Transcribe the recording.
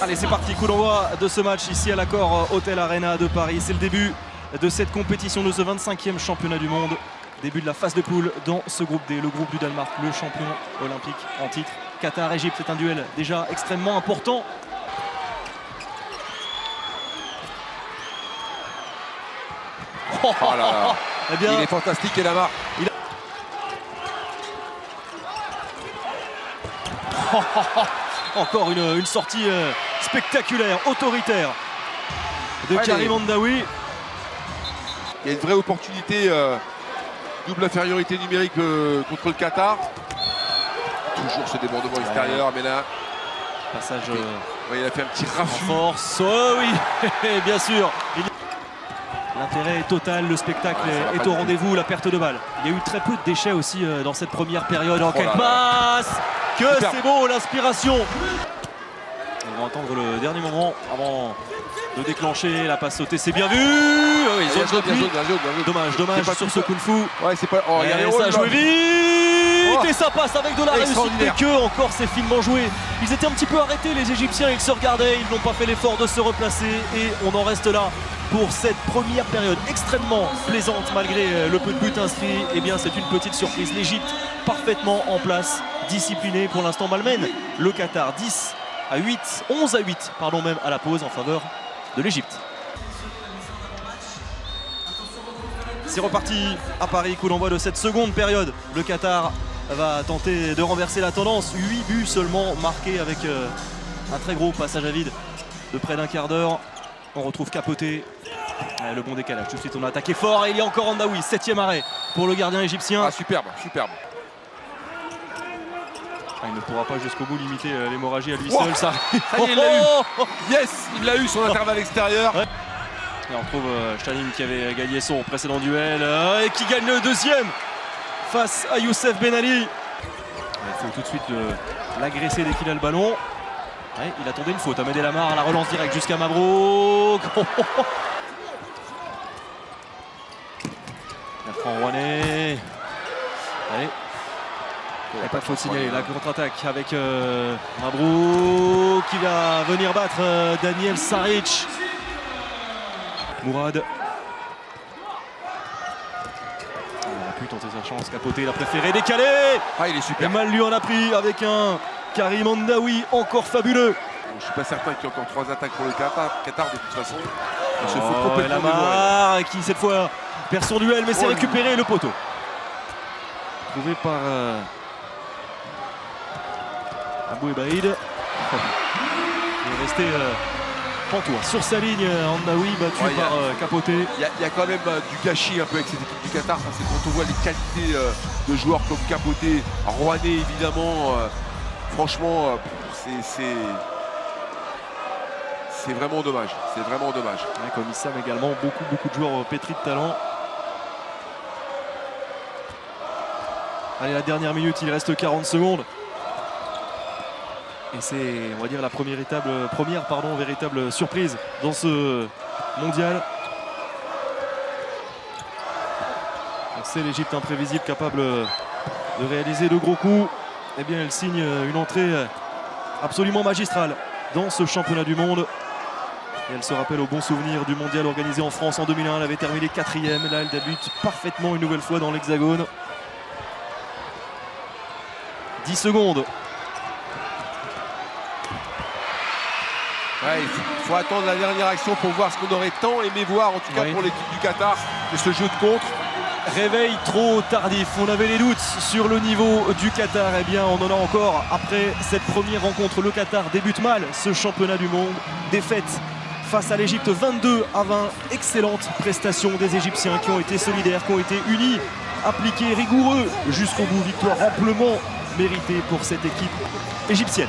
Allez, c'est parti, coup d'envoi de ce match ici à l'Accor Hotel Arena de Paris. C'est le début de cette compétition, de ce 25e championnat du monde. Début de la phase de poule dans ce groupe D, le groupe du Danemark, le champion olympique en titre. Qatar-Égypte, c'est un duel déjà extrêmement important. Oh là là. Eh bien, il est fantastique et la marque. Encore une sortie spectaculaire, autoritaire de Karim Hamdaoui. Il y a une vraie opportunité, double infériorité numérique contre le Qatar. Toujours ce débordement extérieur, mais là... Passage... il a fait un petit raffut. Force, oh oui, bien sûr. L'intérêt est total, le spectacle est au rendez-vous, la perte de balle. Il y a eu très peu de déchets aussi dans cette première période. En quelle masse! Que c'est beau, l'inspiration! On va entendre le dernier moment avant de déclencher la passe sautée. C'est bien vu! Oui, dommage sur ce coup de fou. Ouais, c'est pas... Oh, ça a joué vite et ça passe avec de la réussite. Mais que encore, c'est finement joué. Ils étaient un petit peu arrêtés, les Égyptiens, ils se regardaient, ils n'ont pas fait l'effort de se replacer et on en reste là pour cette première période extrêmement plaisante malgré le peu de buts inscrits. Eh bien, c'est une petite surprise. L'Égypte parfaitement en place, disciplinée, pour l'instant malmène le Qatar 11 à 8, pardon, même à la pause en faveur de l'Égypte. C'est reparti à Paris, coup d'envoi de cette seconde période. Le Qatar va tenter de renverser la tendance. 8 buts seulement marqués avec un très gros passage à vide de près d'un quart d'heure. On retrouve Capoté, le bon décalage. Tout de suite on a attaqué fort et il y a encore Hamdaoui, 7e arrêt pour le gardien égyptien. Ah, superbe. Il ne pourra pas jusqu'au bout limiter l'hémorragie à lui seul. Ça y est, il l'a eu. Yes, il l'a eu, son intervalle extérieur. Ouais. Et on retrouve Staline qui avait gagné son précédent duel et qui gagne le deuxième face à Youssef Ben Ali. Il faut tout de suite l'agresser dès qu'il a le ballon. Ouais, il attendait une faute à Mehdi Lamar, la relance directe jusqu'à Mabrouk. Bertrand Rouanet. Allez. Il n'y a pas de faute signalée. La contre-attaque avec Mabrouk qui va venir battre Daniel Saric. Mourad. Il a pu tenter sa chance. Capoté, il a préféré décaler. Ah, il est super. Et mal lui en a pris avec un Karim Hamdaoui encore fabuleux. Je ne suis pas certain qu'il y ait encore 3 attaques pour le Qatar de toute façon. Il se faut complètement Lamar qui cette fois perd son duel mais c'est récupéré le poteau. Trouvé par Abou Ebaïd. Il est resté pantois sur sa ligne. Hamdaoui battu par Capoté. Il y a quand même du gâchis un peu avec cette équipe du Qatar parce que quand on voit les qualités de joueurs comme Capoté, Rouanet évidemment, franchement c'est vraiment dommage. C'est vraiment dommage. Ouais, comme Issam également, beaucoup de joueurs pétris de talent. Allez, la dernière minute, il reste 40 secondes. Et c'est, on va dire, la première véritable surprise dans ce mondial. C'est l'Égypte imprévisible, capable de réaliser de gros coups. Eh bien, elle signe une entrée absolument magistrale dans ce championnat du monde. Et elle se rappelle au bon souvenir du mondial organisé en France en 2001. Elle avait terminé 4e. Là, elle débute parfaitement une nouvelle fois dans l'Hexagone. 10 secondes. Ouais, il faut attendre la dernière action pour voir ce qu'on aurait tant aimé voir, en tout cas pour l'équipe du Qatar, de ce jeu de contre. Réveil trop tardif, on avait les doutes sur le niveau du Qatar. Eh bien, on en a encore après cette première rencontre. Le Qatar débute mal ce championnat du monde. Défaite face à l'Égypte 22 à 20. Excellente prestation des Égyptiens qui ont été solidaires, qui ont été unis, appliqués, rigoureux jusqu'au bout. Victoire amplement méritée pour cette équipe égyptienne.